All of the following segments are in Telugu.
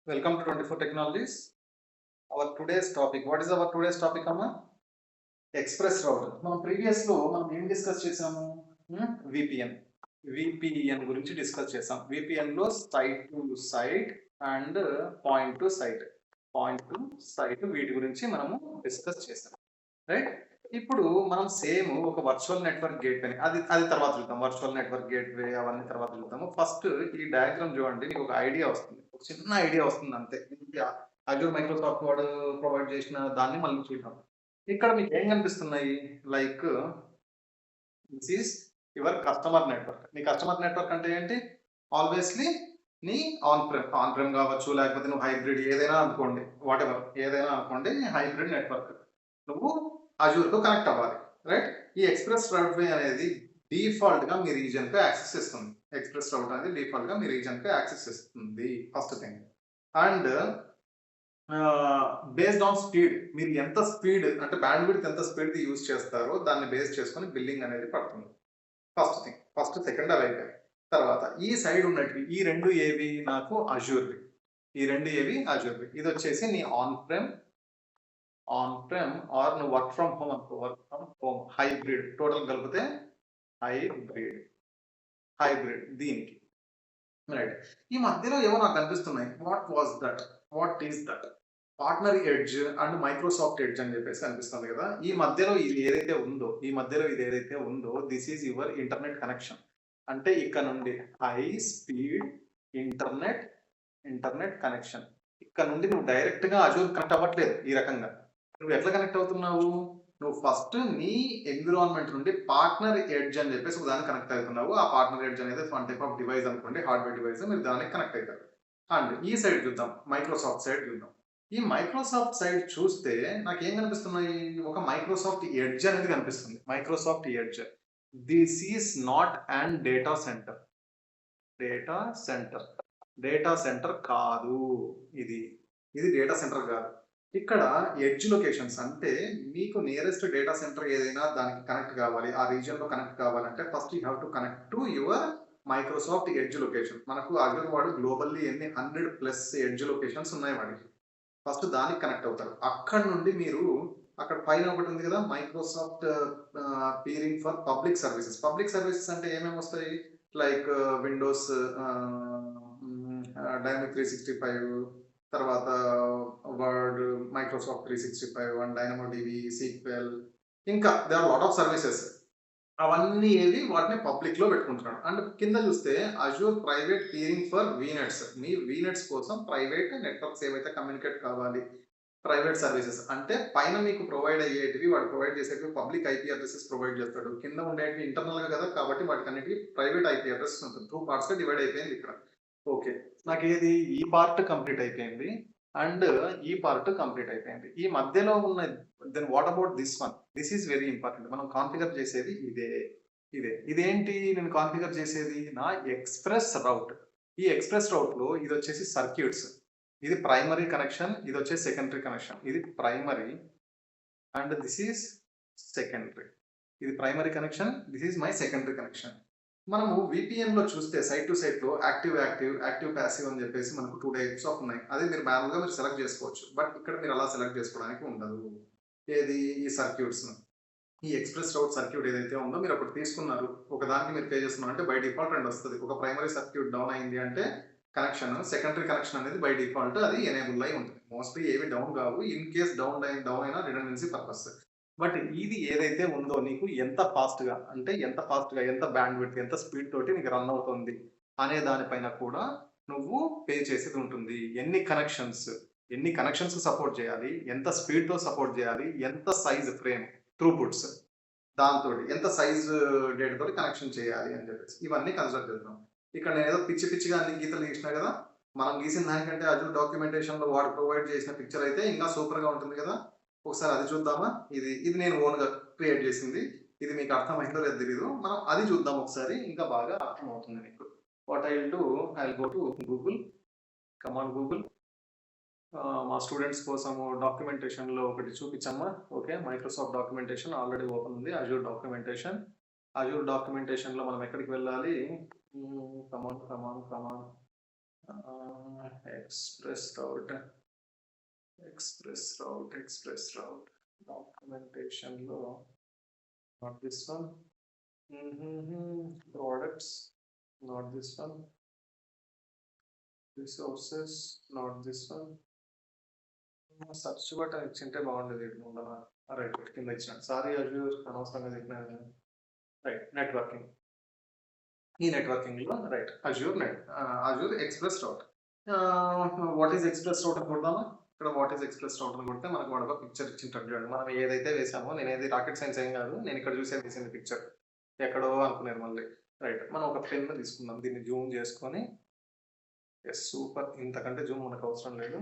Welcome to 24 Technologies. Our today's topic. What is our today's topic, Amma? Express route. మనం ప్రీవియస్ లో మనం ఏం డిస్కస్ చేసాము? విపిఎన్. విపిఎన్ గురించి డిస్కస్ చేసాం. విపిఎన్ లో site to site and point to site. Point to site వీటి గురించి మనము డిస్కస్ చేసాం. రైట్? ఇప్పుడు మనం సేమ్ ఒక వర్చువల్ నెట్వర్క్ గేట్వే అది తర్వాత చూద్దాం. వర్చువల్ నెట్వర్క్ గేట్వే అవన్నీ తర్వాత చూద్దాము. ఫస్ట్ ఈ డయాగ్రామ్ చూడండి, మీకు ఒక ఐడియా వస్తుంది. ఒక చిన్న ఐడియా వస్తుంది అంతే. అజూర్ మైక్రోసాఫ్ట్ వాడు ప్రొవైడ్ చేసిన దాన్ని మళ్ళీ చూద్దాం. ఇక్కడ మీకు ఏం కనిపిస్తున్నాయి? Like this is your customer network. నీ కస్టమర్ నెట్వర్క్ అంటే ఏంటి? ఆల్వేస్లీ నీ ఆన్ ప్రెమ్ కావచ్చు, లేకపోతే నువ్వు హైబ్రిడ్ ఏదైనా అనుకోండి, వాట్ ఎవర్ ఏదైనా అనుకోండి, హైబ్రిడ్ నెట్వర్క్ నువ్వు అజూర్తో కనెక్ట్ అవ్వాలి. రైట్? ఈ ఎక్స్ప్రెస్ రౌట్ వే అనేది డిఫాల్ట్ గా మీ రీజన్ కు యాక్సెస్ ఇస్తుంది. ఎక్స్ప్రెస్ రౌట్ అనేది డిఫాల్ట్ గా మీ రీజన్ కు యాక్సెస్ ఇస్తుంది. First thing. And based on speed, మీరు ఎంత స్పీడ్ అంటే బ్యాండ్ విడ్త్ ఎంత స్పీడ్ యూజ్ చేస్తారో దాన్ని బేస్ చేసుకొని బిల్లింగ్ అనేది పడుతుంది. First thing. ఫస్ట్ సెకండ్ అవి అయిపోయాయి. తర్వాత ఈ సైడ్ ఉన్నట్టు ఈ రెండు ఏవి నాకు అజూర్వి. ఈ రెండు ఏవి అజూర్వి. ఇది వచ్చేసి నీ ఆన్ ప్రెమ్ ఆర్ నువ్వు వర్క్ ఫ్రమ్ హోమ్ అనుకో, work from home hybrid total కలిపితే హైబ్రిడ్ దీనికి. రైట్? ఈ మధ్యలో ఏవో నాకు కనిపిస్తున్నాయి. What is that? Partner edge and Microsoft edge అని చెప్పేసి కనిపిస్తుంది కదా. ఈ మధ్యలో ఇది ఏదైతే ఉందో this is your internet connection. అంటే ఇక్కడ నుండి హై స్పీడ్ ఇంటర్నెట్ కనెక్షన్. ఇక్కడ నుండి నువ్వు డైరెక్ట్ గా అజూర్ కనెక్ట్ అవ్వట్లేదు. ఈ రకంగా నువ్వు ఎట్లా కనెక్ట్ అవుతున్నావు? నువ్వు ఫస్ట్ నీ ఎన్విరాన్మెంట్ నుండి పార్ట్నర్ ఎడ్జ్ అని చెప్పేసి ఒక దానికి కనెక్ట్ అవుతున్నావు. ఆ పార్ట్నర్ ఎడ్జ్ అనేది వన్ టైప్ ఆఫ్ డివైస్ అనుకోండి, హార్డ్వేర్ డివైస్. మీరు దానికి కనెక్ట్ అవుతారు. అండ్ ఈ సైడ్ చూద్దాం, మైక్రోసాఫ్ట్ సైడ్ చూద్దాం. ఈ మైక్రోసాఫ్ట్ సైడ్ చూస్తే నాకు ఏం కనిపిస్తున్నాయి? ఒక మైక్రోసాఫ్ట్ ఎడ్జ్ అనేది కనిపిస్తుంది. Microsoft edge. This is not and data centre. Data centre కాదు. ఇది డేటా సెంటర్ కాదు. ఇక్కడ ఎడ్జ్ లొకేషన్స్ అంటే మీకు నియరెస్ట్ డేటా సెంటర్ ఏదైనా దానికి కనెక్ట్ కావాలి, ఆ రీజియన్ లో కనెక్ట్ కావాలంటే first you have to connect to your Microsoft edge location. మనకు అజూర్ వాడు గ్లోబల్లీ ఎన్ని 100+ ఎడ్జ్ లొకేషన్స్ ఉన్నాయి వాడికి. ఫస్ట్ దానికి కనెక్ట్ అవుతారు. అక్కడ నుండి మీరు అక్కడ పైన ఒకటి ఉంది కదా, Microsoft peering for public services. Public services అంటే ఏమేమి వస్తాయి? లైక్ విండోస్ డైనమిక్ 365, తర్వాత Word, Microsoft 365 and DynamoDB, SQL, ఇంకా they are lot of services. అవన్నీ ఏవి వాటిని పబ్లిక్ లో పెట్టుకుంటున్నాడు. అండ్ కింద చూస్తే Azure private peering for VNets. మీ వీనెట్స్ కోసం ప్రైవేట్ నెట్వర్క్స్ ఏవైతే కమ్యూనికేట్ కావాలి, ప్రైవేట్ సర్వీసెస్ అంటే పైన మీకు ప్రొవైడ్ అయ్యేటివి వాడు ప్రొవైడ్ చేసేటివి పబ్లిక్ ఐపీ అడ్రసెస్ ప్రొవైడ్ చేస్తాడు. కింద ఉండేటివి ఇంటర్నల్ గా కదా, కాబట్టి వాటికి అన్నిటికీ ప్రైవేట్ ఐపీ అడ్రస్ ఉంటుంది. 2 పార్ట్స్ గా డివైడ్ అయిపోయింది ఇక్కడ. ఓకే, నాకు ఏది ఈ పార్ట్ కంప్లీట్ అయిపోయింది అండ్ ఈ పార్ట్ కంప్లీట్ అయిపోయింది. ఈ మధ్యలో ఉన్న then what about this one? This is very important. మనం కాన్ఫిగర్ చేసేది ఇదేంటి? నేను కాన్ఫిగర్ చేసేది నా ఎక్స్ప్రెస్ రౌట్. ఈ ఎక్స్ప్రెస్ రౌట్ లో ఇది వచ్చేసి సర్క్యూట్స్. ఇది ప్రైమరీ కనెక్షన్, ఇది వచ్చేసి సెకండరీ కనెక్షన్. ఇది primary and this is secondary. ఇది primary connection, this is my secondary connection. మనము విపిఎన్ లో చూస్తే సైట్ టు సైట్ లో యాక్టివ్ ప్యాసివ్ అని చెప్పేసి మనకు 2 టైప్స్ ఆఫ్ ఉన్నాయి. అది మీరు మాన్యువల్ గా మీరు సెలెక్ట్ చేసుకోవచ్చు. బట్ ఇక్కడ మీరు అలా సెలెక్ట్ చేసుకోవడానికి ఉండదు. ఏది? ఈ సర్క్యూట్స్. ఈ ఎక్స్ప్రెస్ రౌట్ సర్క్యూట్ ఏదైతే ఉందో మీరు అప్పుడు తీసుకున్నారు, ఒక దానికి మీరు పే చేస్తున్నారు అంటే బై డిఫాల్ట్ 2 వస్తుంది. ఒక ప్రైమరీ సర్క్యూట్ డౌన్ అయింది అంటే కనెక్షన్, సెకండరీ కనెక్షన్ అనేది బై డిఫాల్ట్ అది ఎనేబుల్ అయి ఉంటుంది. మోస్ట్లీ ఏవి డౌన్ కావు. ఇన్ కేస్ డౌన్ అయినా రిడెండెన్సీ పర్పస్. బట్ ఇది ఏదైతే ఉందో నీకు ఎంత ఫాస్ట్ గా ఎంత బ్యాండ్ విడ్త్, ఎంత స్పీడ్ తోటి నీకు రన్ అవుతుంది అనే దానిపైన కూడా నువ్వు పే చేసేది ఉంటుంది. ఎన్ని కనెక్షన్స్ సపోర్ట్ చేయాలి, ఎంత స్పీడ్ తో సపోర్ట్ చేయాలి, ఎంత సైజ్ ఫ్రేమ్ త్రూపుట్స్, దాంతో ఎంత సైజ్ డేటా తోటి కనెక్షన్ చేయాలి అని చెప్పేసి ఇవన్నీ కన్సిడర్ చేద్దాం. ఇక్కడ నేను ఏదో పిచ్చిగా అన్ని గీతలు గీసినా కదా. మనం గీసిన దానికంటే అజూర్ డాక్యుమెంటేషన్ లో వాడు ప్రొవైడ్ చేసిన పిక్చర్ అయితే ఇంకా సూపర్ గా ఉంటుంది కదా. ఒకసారి అది చూద్దామా? ఇది నేను ఓన్ గా క్రియేట్ చేసింది. ఇది మీకు అర్థమైందో లేదో తెలియదు. మనం అది చూద్దాం ఒకసారి, ఇంకా బాగా అర్థమవుతుంది మీకు. What I will do, I will go to Google. Command Google. మా స్టూడెంట్స్ కోసము డాక్యుమెంటేషన్ లో ఒకటి చూపించమ్మా. Okay, Microsoft documentation already open ఉంది. అజూర్ డాక్యుమెంటేషన్ లో మనం ఎక్కడికి వెళ్ళాలి? కమాండ్ ఎక్స్ప్రెస్ రౌట్ డాక్యుమెంటేషన్లో not this one, products not this one, resources not this one. Search button ఇచ్చింటే బాగుండేది ముందర. రైట్, కింద ఇచ్చిన సారీ అజ్యూర్ అనవసరంగా చెప్పిన. Right, networking. ఈ నెట్వర్కింగ్లో right Azure express route. What is express రౌట్ అని కొడదామా? ఇక్కడ వాట్ ఈస్ ఎక్స్ప్రెస్ రౌట్ అని కొడితే మనకు వాడు ఒక పిక్చర్ ఇచ్చింటాడు చూడండి. మనం ఏదైతే వేసామో, నేనేది రాకెట్ సైన్స్ ఏం కాదు, నేను ఇక్కడ చూసే వేసింది పిక్చర్ ఎక్కడో అనుకున్నాను మళ్ళీ. రైట్, మనం ఒక పెన్ తీసుకుందాం, దీన్ని జూమ్ చేసుకొని. Yes, super. ఇంతకంటే జూమ్ మనకు అవసరం లేదు.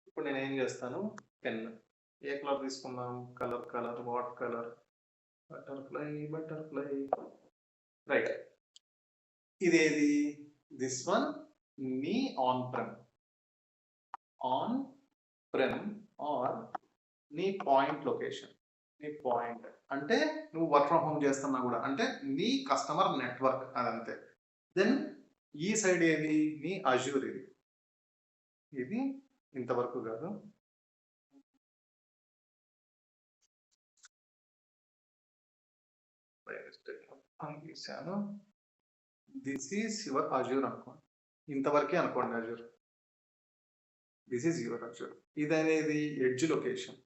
ఇప్పుడు నేను ఏం చేస్తాను, పెన్ ఏ కలర్ తీసుకుందాం? Colour what colour? Butterfly. Right, ఇదేది? దిస్ వన్ మీ ఆన్ ప్రెమ్ ఆర్ నీ పాయింట్ లొకేషన్. నీ పాయింట్ అంటే నువ్వు వర్క్ ఫ్రమ్ హోమ్ చేస్తున్నా కూడా, అంటే నీ కస్టమర్ నెట్వర్క్ అదంతే. దెన్ ఈ సైడ్ ఏది? నీ అజ్యూర్. ఇది ఇంతవరకు కాదు, గీసాను. దిస్ ఈజ్ యువర్ అజ్యూర్ అనుకోండి, ఇంతవరకే అనుకోండి Azure. This is your Azure. ఇది అనేది edge location.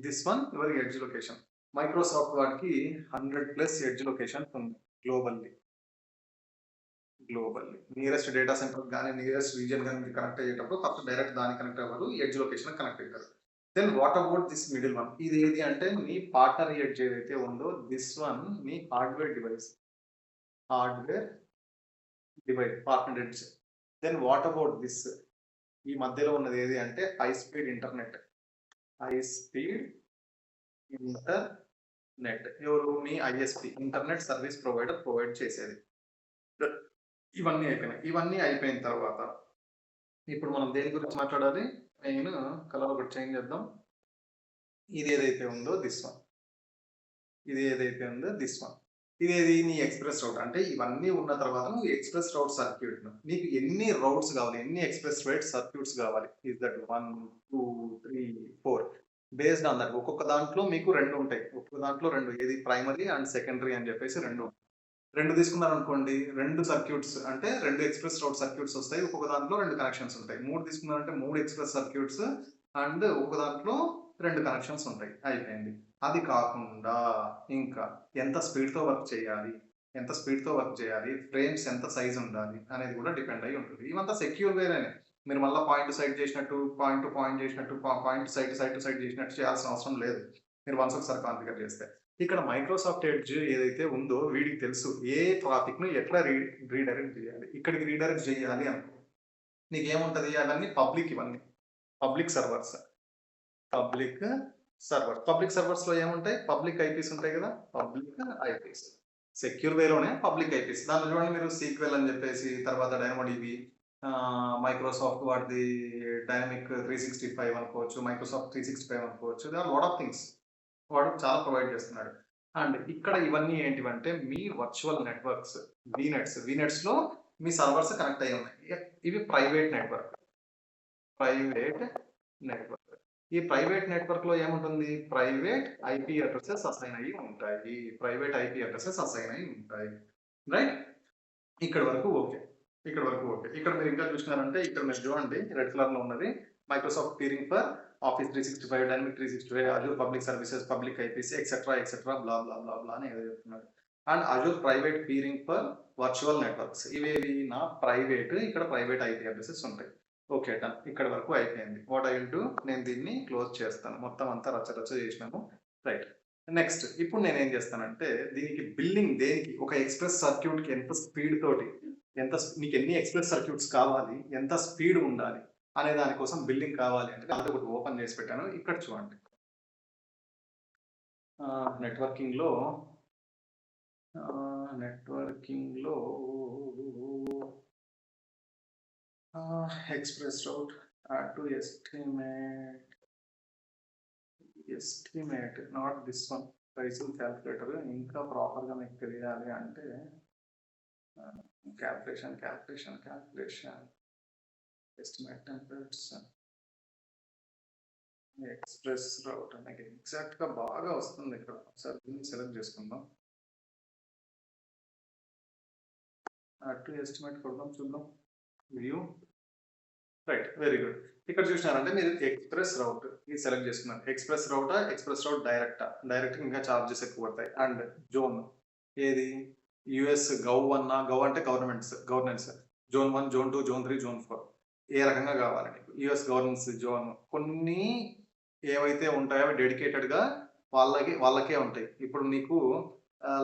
This one your edge location. Microsoft వాడికి 100+ ఎడ్జ్ లొకేషన్ ఉంది గ్లోబల్లీ. నియరెస్ట్ డేటా సెంటర్ కానీ నియరెస్ట్ రీజియన్ కానీ కనెక్ట్ అయ్యేటప్పుడు ఫస్ట్ డైరెక్ట్ దానికి కనెక్ట్ అవ్వరు, ఎడ్జ్ లొకేషన్ కనెక్ట్ అవుతారు. Then what about this middle one? ఇది ఏది అంటే మీ పార్ట్నర్ ఎడ్జ్ ఏదైతే ఉందో, దిస్ వన్ మీ hardware device partner edge. Then what about this? ఈ మధ్యలో ఉన్నది ఏది అంటే హై స్పీడ్ ఇంటర్నెట్. ఎవరు? మీ ISP, internet service provider provide చేసేది. ఇవన్నీ అయిపోయినాయి. ఇవన్నీ అయిపోయిన తర్వాత ఇప్పుడు మనం దేని గురించి మాట్లాడాలి? మెయిన్ కలర్ ఒకటి చేంజ్ చేద్దాం. ఇది ఏదైతే ఉందో దిస్ వన్, ఇదేది? నీ ఎక్స్ప్రెస్ రౌట్. అంటే ఇవన్నీ ఉన్న తర్వాత నువ్వు ఎక్స్ప్రెస్ రౌట్ సర్క్యూట్, నీకు ఎన్ని రౌట్స్ కావాలి, ఎన్ని ఎక్స్ప్రెస్ రౌట్ సర్క్యూట్స్ కావాలి? Is that 1 2 3 4 based on that. ఒక్కొక్క దాంట్లో మీకు 2 ఉంటాయి. ఒక్కొక్క దాంట్లో 2, ఏది ప్రైమరీ అండ్ సెకండరీ అని చెప్పేసి 2 తీసుకున్నారనుకోండి, 2 సర్క్యూట్స్ అంటే 2 ఎక్స్ప్రెస్ రౌట్ సర్క్యూట్స్ వస్తాయి. ఒక్కొక్క దాంట్లో 2 కనెక్షన్స్ ఉంటాయి. 3 తీసుకున్నారంటే 3 ఎక్స్ప్రెస్ సర్క్యూట్స్ అండ్ ఒక్కొక్క దాంట్లో 2 కనెక్షన్స్ ఉంటాయి. అయిపోయింది. అది కాకుండా ఇంకా ఎంత స్పీడ్తో వర్క్ చేయాలి, ఫ్రేమ్స్ ఎంత సైజ్ ఉండాలి అనేది కూడా డిపెండ్ అయి ఉంటుంది. ఇవంతా సెక్యూర్ వేరేనే. మీరు మళ్ళీ పాయింట్ టు సైడ్ చేసినట్టు, పాయింట్ టు పాయింట్ చేసినట్టు, పాయింట్ సైడ్ టు సైడ్ చేసినట్టు చేయాల్సిన అవసరం లేదు, మీరు వన్స్ ఒకసారి కాన్ఫిగర్ చేస్తే. ఇక్కడ మైక్రోసాఫ్ట్ ఎడ్జ్ ఏదైతే ఉందో వీడికి తెలుసు ఏ ట్రాఫిక్ ను ఎట్లా రీడైరెక్ట్ చేయాలి. ఇక్కడికి రీడైరెక్ట్ చేయాలి అనుకో, నీకేముంటది? అవన్నీ పబ్లిక్, ఇవన్నీ పబ్లిక్ సర్వర్స్. పబ్లిక్ సర్వర్స్ లో ఏముంటాయి? పబ్లిక్ ఐపీస్ ఉంటాయి కదా, పబ్లిక్ ఐపీస్. సెక్యూర్ వేలోనే పబ్లిక్ ఐపీస్. దాంట్లో చూడండి మీరు సీక్వెల్ అని చెప్పేసి, తర్వాత డైనమోడిబి, మైక్రోసాఫ్ట్ వాడిది డైనమిక్ 365 అనుకోవచ్చు, మైక్రోసాఫ్ట్ 365 అనుకోవచ్చు. They are lot of things వాడు చాలా ప్రొవైడ్ చేస్తున్నాడు. అండ్ ఇక్కడ ఇవన్నీ ఏంటివంటే మీ వర్చువల్ నెట్వర్క్స్, వీనెట్స్ లో మీ సర్వర్స్ కనెక్ట్ అయ్యి ఉన్నాయి. ఇవి ప్రైవేట్ నెట్వర్క్. ఈ ప్రైవేట్ నెట్వర్క్ లో ఏముంటుంది? ప్రైవేట్ ఐపీ అడ్రసెస్ అసైన్ అయ్యి ఉంటాయి. రైట్, ఇక్కడ వరకు ఓకే. ఇక్కడ మీరు ఇంకా చూసినారంటే, ఇక్కడ మీరు చూడండి రెడ్ కలర్ లో ఉన్నది Microsoft peering for office 365, dynamic 365, Azure public services, public IPs etcetera blah blah blah blah అని ఏదో చెప్తున్నాడు. And Azure private peering for virtual networks, ఇవేవి నా ప్రైవేట్. ఇక్కడ ప్రైవేట్ ఐపీ అడ్రసెస్ ఉంటాయి. Okay, done. ఇక్కడ వరకు అయిపోయింది. వాట్ ఐ విల్ డూ, నేను దీన్ని క్లోజ్ చేస్తాను. మొత్తం అంతా రచ్చ చేసినాము. రైట్, నెక్స్ట్ ఇప్పుడు నేను ఏం చేస్తానంటే, దీనికి బిల్లింగ్ దేనికి? ఒక ఎక్స్ప్రెస్ సర్క్యూట్ కి ఎంత స్పీడ్ తోటి, నీకు ఎన్ని ఎక్స్ప్రెస్ సర్క్యూట్స్ కావాలి, ఎంత స్పీడ్ ఉండాలి అనే దానికోసం బిల్డింగ్ కావాలి అంటే అది ఒకటి ఓపెన్ చేసి పెట్టాను. ఇక్కడ చూడండి, నెట్వర్కింగ్ లో express route to estimate not this one, pricing calculator. ఇంకా ప్రాపర్గా మీకు తెలియాలి అంటే calculation estimate templates express route అనేది ఎగ్జాక్ట్గా బాగా వస్తుంది ఇక్కడ. ఒకసారి దీన్ని సెలెక్ట్ చేసుకుందాం. టు ఎస్టిమేట్ కొడదాం, చూద్దాం. View right, very good. ఇక్కడ చూసినారంటే మీరు ఎక్స్ప్రెస్ రౌట్ ఇది సెలెక్ట్ చేసుకున్నారు. ఎక్స్ప్రెస్ రౌటా, ఎక్స్ప్రెస్ రౌట్ డైరెక్టా? డైరెక్ట్ ఇంకా చార్జెస్ ఎక్కువ పడతాయి. అండ్ జోన్ ఏది? యుఎస్ గవ్ అన్నా, గవ్ అంటే governance, zone 1, zone 2, zone 3, zone 4 ఏ రకంగా కావాలి నీకు? యుఎస్ గవర్నెన్స్ జోన్ కొన్ని ఏవైతే ఉంటాయో అవి డెడికేటెడ్గా వాళ్ళకే ఉంటాయి. ఇప్పుడు నీకు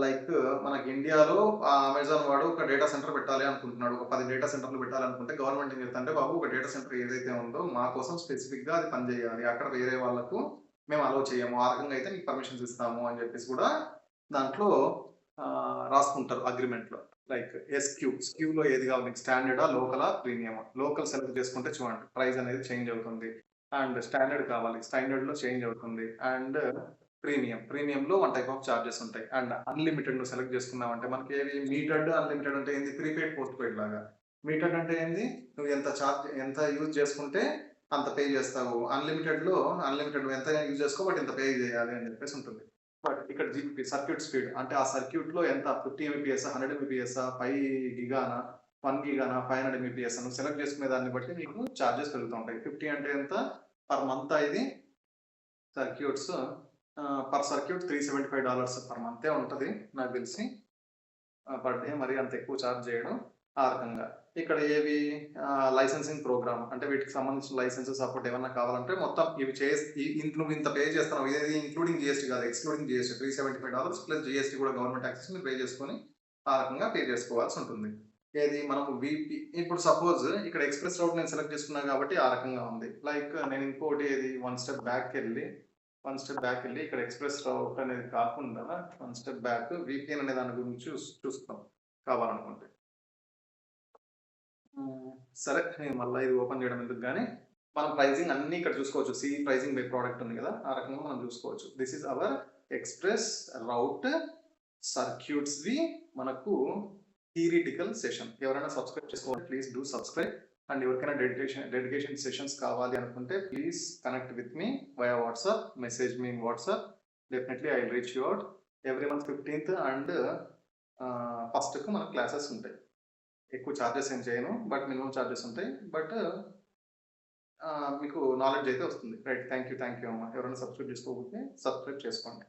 లైక్ మనకి ఇండియాలో అమెజాన్ వాడు ఒక డేటా సెంటర్ పెట్టాలి అనుకుంటున్నాడు, ఒక 10 డేటా సెంటర్లు పెట్టాలనుకుంటే గవర్నమెంట్ ఏం చెప్తుంటే, బాబు ఒక డేటా సెంటర్ ఏదైతే ఉందో మా కోసం స్పెసిఫిక్గా అది పనిచేయాలి, అక్కడ వేరే వాళ్ళకు మేము అలౌ చేయము, ఆ రకంగా అయితే మీకు పర్మిషన్స్ ఇస్తాము అని చెప్పేసి కూడా దాంట్లో రాసుకుంటారు అగ్రిమెంట్లో. లైక్ స్క్యూలో ఏది కావాలి నీకు? స్టాండర్డా, లోకలా, ప్రీమియమా? లోకల్ సెలెక్ట్ చేసుకుంటే చూడండి ప్రైస్ అనేది చేంజ్ అవుతుంది. అండ్ స్టాండర్డ్ కావాలి, స్టాండర్డ్లో చేంజ్ అవుతుంది. అండ్ ప్రీమియంలో 1 టైప్ ఆఫ్ చార్జెస్ ఉంటాయి. అండ్ అన్లిమిటెడ్ నువ్వు సెలెక్ట్ చేసుకున్నావంటే మనకి ఏవి? మీటర్డ్, అన్లిమిటెడ్ అంటే ఏంది? ప్రీపెయిడ్, పోస్ట్ పెయిడ్ లాగా. మీటర్డ్ అంటే ఏంది? నువ్వు ఎంత యూజ్ చేసుకుంటే అంత పే చేస్తావు. అన్లిమిటెడ్లో అన్లిమిటెడ్ నువ్వు ఎంత యూజ్ చేసుకో బట్ ఇంత పే చేయాలి అని చెప్పేసి ఉంటుంది. బట్ ఇక్కడ జీపీ సర్క్యూట్ స్పీడ్ అంటే ఆ సర్క్యూట్లో ఎంత 50 ఎంబీపీఎస్, 100 ఎంబీపీఎస్, 5 గిగానా, 1 గిగానా, 500 ఎంబీపీఎస్ నువ్వు సెలెక్ట్ చేసుకునే దాన్ని బట్టి నీకు చార్జెస్ పెరుగుతూ ఉంటాయి. 50 అంటే ఎంత పర్ మంత్? ఇది సర్క్యూట్స్ పర్ సర్క్యూట్ $375 పర్ మంతే ఉంటుంది నాకు తెలిసి. పర్ డే మరి అంత ఎక్కువ ఛార్జ్ చేయడం ఆ రకంగా. ఇక్కడ ఏవి? లైసెన్సింగ్ ప్రోగ్రామ్ అంటే వీటికి సంబంధించిన లైసెన్స్ సపోర్ట్ ఏమన్నా కావాలంటే మొత్తం ఇవి నువ్వు ఇంత పే చేస్తున్నావు. ఇదేది ఇంక్లూడింగ్ జిఎస్టీ కాదు, ఎక్స్క్లూడింగ్ జిఎస్టీ. $375 ప్లస్ జిఎస్టీ కూడా గవర్నమెంట్ ట్యాక్సెస్ మీరు పే చేసుకొని ఆ రకంగా పే చేసుకోవాల్సి ఉంటుంది. ఏది మనం వీపీ ఇప్పుడు సపోజ్ ఇక్కడ ఎక్స్ప్రెస్ రౌట్ నేను సెలెక్ట్ చేసుకున్నాను కాబట్టి ఆ రకంగా ఉంది. లైక్ నేను ఇంకోటి ఏది 1 స్టెప్ బ్యాక్ వెళ్ళి ఇక్కడ ఎక్స్ప్రెస్ రౌట్ అనేది కాకుండా 1 స్టెప్ బ్యాక్ విపిఎన్ అనే దాని గురించి చూస్తాం కావాలనుకుంటే. సరే, నేను మళ్ళీ ఇది ఓపెన్ చేయడం ఎందుకు, కానీ మనం ప్రైజింగ్ అన్ని ఇక్కడ చూసుకోవచ్చు. సి ప్రైజింగ్ బై ప్రోడక్ట్ ఉంది కదా, ఆ రకంగా మనం చూసుకోవచ్చు. This is our express route circuits వి మనకు థియరిటికల్ సెషన్. ఎవరైనా సబ్స్క్రైబ్ చేసుకోవాలి, ప్లీజ్ డూ సబ్స్క్రైబ్. అండ్ ఎవరికైనా డెడికేషన్ సెషన్స్ కావాలి అనుకుంటే please connect with me via WhatsApp, message me in WhatsApp. Definitely I will reach you out. Every month 15th and 1st మనకు క్లాసెస్ ఉంటాయి. ఎక్కువ ఛార్జెస్ ఏం చేయను, బట్ మినిమం ఛార్జెస్ ఉంటాయి. బట్ మీకు నాలెడ్జ్ అయితే వస్తుంది. రైట్, థ్యాంక్ యూ అమ్మా. ఎవరైనా సబ్స్క్రైబ్ చేసుకోకపోతే సబ్స్క్రైబ్ చేసుకోండి.